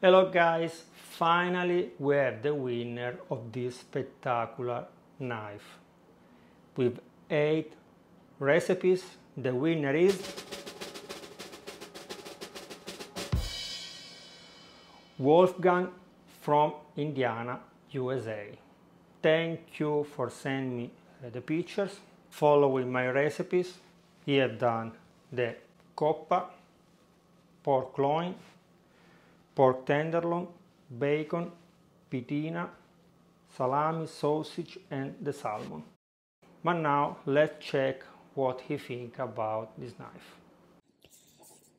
Hello guys, finally we have the winner of this spectacular knife. With 8 recipes, the winner is Wolfgang from Indiana, USA. Thank you for sending me the pictures, following my recipes. He had done the coppa, pork loin, pork tenderloin, bacon, pitina, salami, sausage and the salmon. But now let's check what he thinks about this knife.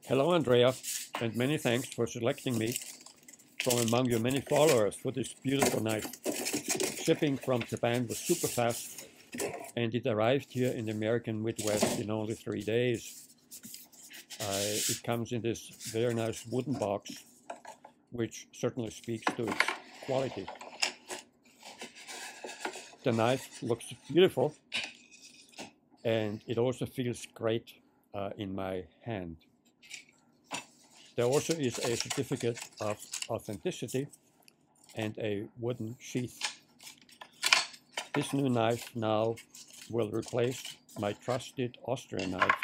Hello Andrea, and many thanks for selecting me from among your many followers for this beautiful knife. Shipping from Japan was super fast and it arrived here in the American Midwest in only 3 days. It comes in this very nice wooden box, which certainly speaks to its quality. The knife looks beautiful and it also feels great in my hand. There also is a certificate of authenticity and a wooden sheath. This new knife now will replace my trusted Austrian knife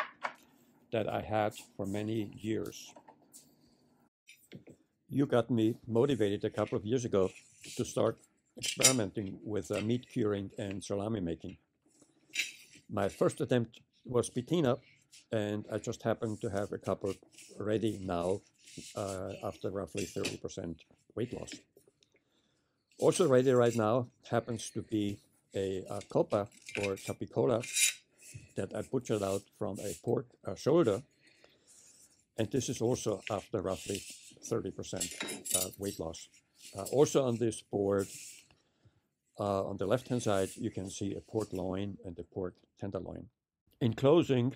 that I had for many years. You got me motivated a couple of years ago to start experimenting with meat curing and salami making. My first attempt was patina, and I just happen to have a couple ready now after roughly 30% weight loss. Also ready right now happens to be a copa or capicola that I butchered out from a pork shoulder, and this is also after roughly 30% weight loss. Also on this board, on the left-hand side, you can see a pork loin and a pork tenderloin. In closing,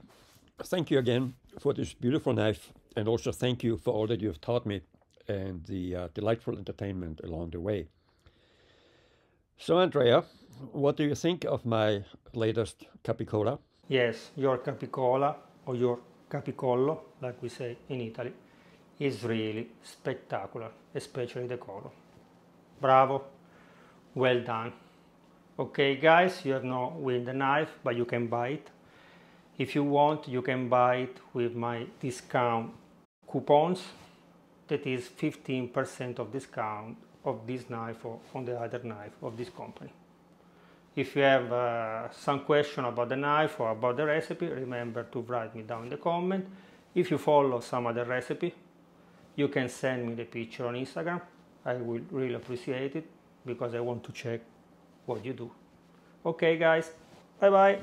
thank you again for this beautiful knife, and also thank you for all that you have taught me and the delightful entertainment along the way. So Andrea, what do you think of my latest capicola? Yes, your capicola or your capicollo, like we say in Italy, is really spectacular, especially the color. Bravo, well done. Okay guys, you have not win the knife, but you can buy it. If you want, you can buy it with my discount coupons. That is 15% of discount of this knife or on the other knife of this company. If you have some question about the knife or about the recipe, remember to write me down in the comment. If you follow some other recipe, you can send me the picture on Instagram. I will really appreciate it because I want to check what you do. Okay guys, bye bye.